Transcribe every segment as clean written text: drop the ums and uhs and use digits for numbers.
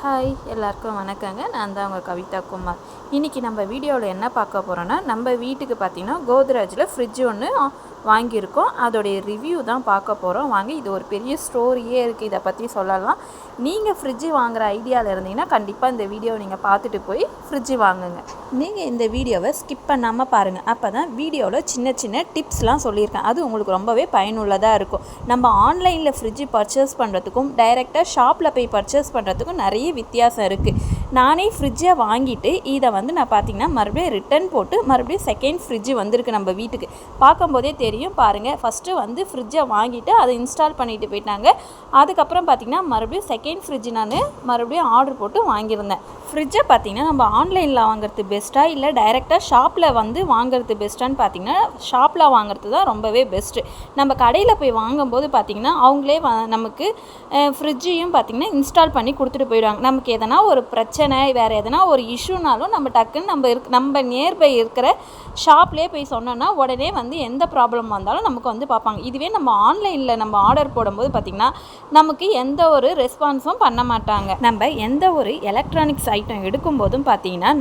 Hi எல்லாருக்கும் வணக்கங்க. நான் தான் உங்கள் கவிதா குமார். இன்றைக்கி நம்ம வீடியோவில் என்ன பார்க்க போகிறோன்னா, நம்ம வீட்டுக்கு பார்த்திங்கன்னா கோத்ரேஜில் ஃப்ரிட்ஜ் ஒன்று வாங்கியிருக்கோம். அதோடைய ரிவ்யூ தான் பார்க்க போகிறோம். வாங்க, இது ஒரு பெரிய ஸ்டோரியே இருக்குது, இதை பற்றி சொல்லலாம். நீங்கள் ஃப்ரிட்ஜு வாங்குகிற ஐடியாவில் இருந்தீங்கன்னா கண்டிப்பாக இந்த வீடியோவை நீங்கள் பார்த்துட்டு போய் ஃப்ரிட்ஜு வாங்குங்க. நீங்கள் இந்த வீடியோவை ஸ்கிப் பண்ணாமல் பாருங்கள். அப்போ தான் வீடியோவில் சின்ன சின்ன டிப்ஸ்லாம் சொல்லியிருக்கேன், அது உங்களுக்கு ரொம்பவே பயனுள்ளதாக இருக்கும். நம்ம ஆன்லைனில் ஃப்ரிட்ஜு பர்ச்சேஸ் பண்ணுறதுக்கும் டைரெக்டாக ஷாப்பில் போய் பர்ச்சேஸ் பண்ணுறதுக்கும் நிறைய வித்தியாசம் இருக்குது. நானே ஃப்ரிட்ஜை வாங்கிட்டு இதை நான் பார்த்திங்கன்னா மறுபடியும் ரிட்டன் போட்டு மறுபடியும் செகண்ட் ஃப்ரிட்ஜு வந்திருக்கு நம்ம வீட்டுக்கு. பார்க்கும்போதே தெரியும் பாருங்கள். ஃபஸ்ட்டு ஃப்ரிட்ஜை வாங்கிட்டு அதை இன்ஸ்டால் பண்ணிட்டு போயிட்டாங்க. அதுக்கப்புறம் பார்த்திங்கன்னா மறுபடியும் செகண்ட் ஃப்ரிட்ஜ் நான் மறுபடியும் ஆர்டர் போட்டு வாங்கியிருந்தேன். ஃப்ரிட்ஜை பார்த்திங்கன்னா நம்ம ஆன்லைனில் வாங்குறது பெஸ்ட்டாக இல்லை டைரெக்டாக ஷாப்பில் வாங்குறது பெஸ்ட்டான்னு பார்த்திங்கன்னா ஷாப்பில் வாங்குறது தான் ரொம்பவே பெஸ்ட்டு. நம்ம கடையில் போய் வாங்கும்போது பார்த்திங்கன்னா அவங்களே நமக்கு ஃப்ரிட்ஜையும் பார்த்திங்கன்னா இன்ஸ்டால் பண்ணி கொடுத்துட்டு போயிடுவாங்க. நமக்கு எதனா ஒரு பிரச்சனை, வேறு எதனா ஒரு இஷ்யூனாலும் நம்ம டக்குன்னு நம்ம நியர்பை இருக்கிற ஷாப்லேயே போய் சொன்னோன்னா உடனே எந்த ப்ராப்ளம் வந்தாலும் நமக்கு பார்ப்பாங்க. இதுவே நம்ம ஆன்லைனில் நம்ம ஆர்டர் போடும்போது பார்த்திங்கன்னா நமக்கு எந்த ஒரு ரெஸ்பான்ஸும் பண்ண மாட்டாங்க. நம்ம எந்த ஒரு எலக்ட்ரானிக்ஸ் ஐட்டம் எடுக்கும்போதும் பார்த்திங்கன்னா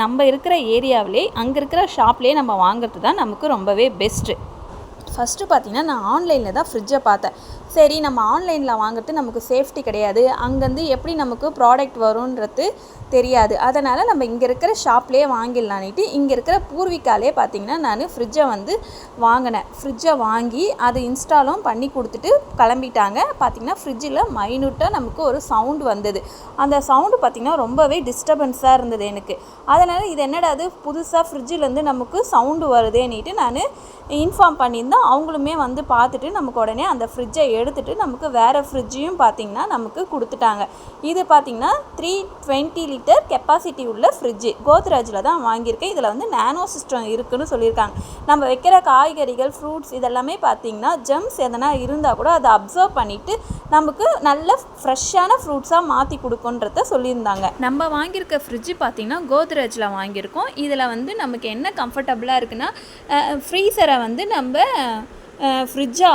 நம்ம இருக்கிற ஏரியாவிலே அங்கே இருக்கிற ஷாப்லேயே நம்ம வாங்குறது தான் நமக்கு ரொம்பவே பெஸ்ட்டு. ஃபஸ்ட்டு பார்த்திங்கன்னா நான் ஆன்லைனில் தான் ஃப்ரிட்ஜை பார்த்தேன். சரி, நம்ம ஆன்லைனில் வாங்குறது நமக்கு சேஃப்டி கிடையாது, அங்கேருந்து எப்படி நமக்கு ப்ராடக்ட் வரும்ன்றது தெரியாது. அதனால் நம்ம இங்கே இருக்கிற ஷாப்லேயே வாங்கிடலான்ட்டு இங்கே இருக்கிற பூர்விகாலே பார்த்திங்கன்னா நான் ஃப்ரிட்ஜை வாங்கினேன். ஃப்ரிட்ஜை வாங்கி அது இன்ஸ்டாலும் பண்ணி கொடுத்துட்டு கிளம்பிட்டாங்க. பார்த்திங்கன்னா ஃப்ரிட்ஜில் மைனூட்டாக நமக்கு ஒரு சவுண்டு வந்தது. அந்த சவுண்டு பார்த்திங்கன்னா ரொம்பவே டிஸ்டர்பன்ஸாக இருந்தது எனக்கு. அதனால் இது என்னடா அது புதுசாக ஃப்ரிட்ஜிலேருந்து நமக்கு சவுண்டு வருதேன்னுட்டு நான் இன்ஃபார்ம் பண்ணியிருந்தோம். அவங்களுமே பார்த்துட்டு நமக்கு உடனே அந்த ஃப்ரிட்ஜை எடுத்துகிட்டு நமக்கு வேறு ஃப்ரிட்ஜையும் பார்த்திங்கன்னா நமக்கு கொடுத்துட்டாங்க. இது பார்த்திங்கன்னா 320 லிட்டர் கெப்பாசிட்டி உள்ள ஃப்ரிட்ஜு கோத்ரேஜில் தான் வாங்கியிருக்கேன். இதில் நேனோ சிஸ்டம் இருக்குதுன்னு சொல்லியிருக்காங்க. நம்ம வைக்கிற காய்கறிகள், ஃப்ரூட்ஸ் இதெல்லாமே பார்த்திங்கன்னா ஜெம்ஸ் எதனா இருந்தால் கூட அதை அப்சர்வ் பண்ணிவிட்டு நமக்கு நல்ல ஃப்ரெஷ்ஷான ஃப்ரூட்ஸாக மாற்றி கொடுக்குன்றத சொல்லியிருந்தாங்க. நம்ம வாங்கியிருக்க ஃப்ரிட்ஜு பார்த்திங்கன்னா கோத்ரேஜில் வாங்கியிருக்கோம். இதில் நமக்கு என்ன கம்ஃபர்டபுளாக இருக்குன்னா, ஃப்ரீசரை நம்ம ஃப்ரிட்ஜை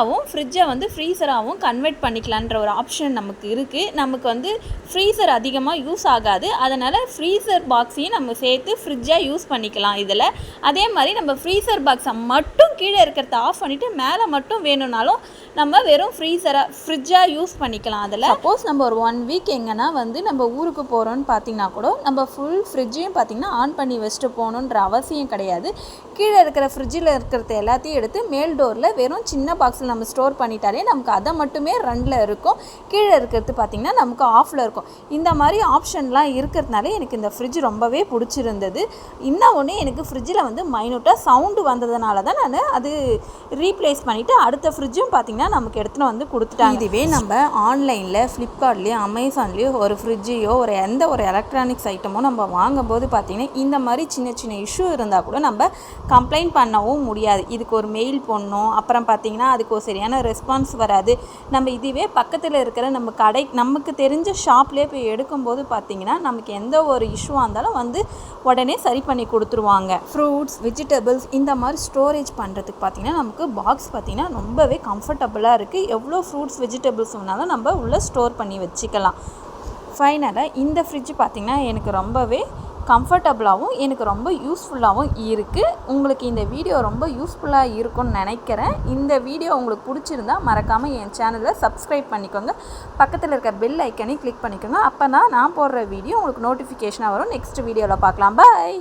ஃப்ரீசராகவும் கன்வெர்ட் பண்ணிக்கலான்ற ஒரு ஆப்ஷன் நமக்கு இருக்குது. நமக்கு ஃப்ரீசர் அதிகமாக யூஸ் ஆகாது. அதனால் ஃப்ரீசர் பாக்ஸையும் நம்ம சேர்த்து ஃப்ரிட்ஜாக யூஸ் பண்ணிக்கலாம் இதில். அதே மாதிரி நம்ம ஃப்ரீசர் பாக்ஸை மட்டும் கீழே இருக்கிறத ஆஃப் பண்ணிவிட்டு மேலே மட்டும் வேணும்னாலும் நம்ம வெறும் ஃப்ரிட்ஜாக யூஸ் பண்ணிக்கலாம். அதில் சப்போஸ் நம்ம ஒரு 1 வீக் எங்கன்னா நம்ம ஊருக்கு போகிறோன்னு பார்த்திங்கன்னா கூட நம்ம ஃபுல் ஃப்ரிட்ஜையும் பார்த்திங்கன்னா ஆன் பண்ணி வச்சுட்டு போகணுன்ற அவசியம் கிடையாது. கீழே இருக்கிற ஃப்ரிட்ஜில் இருக்கிறது எல்லாத்தையும் எடுத்து மேல் டோரில் வெறும் சின்ன பாக்ஸில் நம்ம ஸ்டோர் பண்ணிட்டாலே நமக்கு அதை மட்டுமே ரன்னில் இருக்கும். கீழே இருக்கிறது பார்த்திங்கன்னா நமக்கு ஆஃபில் இருக்கும். இந்த மாதிரி ஆப்ஷன்லாம் இருக்கிறதுனால எனக்கு இந்த ஃப்ரிட்ஜ் ரொம்பவே பிடிச்சிருந்தது. இன்னும் ஒன்று, எனக்கு ஃப்ரிட்ஜில் மைனூட்டாக சவுண்டு வந்ததுனால தான் நான் அது ரீப்ளேஸ் பண்ணிவிட்டு அடுத்த ஃப்ரிட்ஜும் பார்த்திங்கன்னா நமக்கு எடுத்துகிட்டு கொடுத்துட்டாங்க. இதுவே நம்ம ஆன்லைனில் ஃப்ளிப்கார்ட்லேயோ அமேசான்லேயோ ஒரு ஃப்ரிட்ஜையோ எந்த ஒரு எலக்ட்ரானிக்ஸ் ஐட்டமோ நம்ம வாங்கும்போது பார்த்திங்கன்னா இந்த மாதிரி சின்ன சின்ன இஷ்யூ இருந்தால் கூட நம்ம கம்ப்ளைண்ட் பண்ணவும் முடியாது. இதுக்கு ஒரு மெயில் போடணும், அப்புறம் பார்த்திங்கன்னா அதுக்கு ஒரு சரியான ரெஸ்பான்ஸ் வராது. நம்ம இதுவே பக்கத்தில் இருக்கிற நமக்கு தெரிஞ்ச ஷாப்லேயே போய் எடுக்கும்போது பார்த்திங்கன்னா நமக்கு எந்த ஒரு இஷ்யூவாக இருந்தாலும் உடனே சரி பண்ணி கொடுத்துருவாங்க. ஃப்ரூட்ஸ், வெஜிடபிள்ஸ் இந்த மாதிரி ஸ்டோரேஜ் பண்ணுறதுக்கு பார்த்திங்கன்னா நமக்கு பாக்ஸ் பார்த்திங்கன்னா ரொம்பவே கம்ஃபர்டபுளாக இருக்குது. எவ்வளோ ஃப்ரூட்ஸ், வெஜிடபிள்ஸ் வேணாலும் நம்ம உள்ளே ஸ்டோர் பண்ணி வச்சுக்கலாம். ஃபைனலாக இந்த ஃப்ரிட்ஜ் பார்த்திங்கன்னா எனக்கு ரொம்பவே கம்ஃபர்டபுளாகவும் எனக்கு ரொம்ப யூஸ்ஃபுல்லாகவும் இருக்குது. உங்களுக்கு இந்த வீடியோ ரொம்ப யூஸ்ஃபுல்லாக இருக்கும்னு நினைக்கிறேன். இந்த வீடியோ உங்களுக்கு பிடிச்சிருந்தா மறக்காமல் என் சேனலை சப்ஸ்கிரைப் பண்ணிக்கோங்க. பக்கத்தில் இருக்க பெல் ஐக்கனையும் கிளிக் பண்ணிக்கோங்க. அப்போ தான் நான் போடுற வீடியோ உங்களுக்கு நோட்டிஃபிகேஷனாக வரும். நெக்ஸ்ட் வீடியோவில் பார்க்கலாம். பாய்.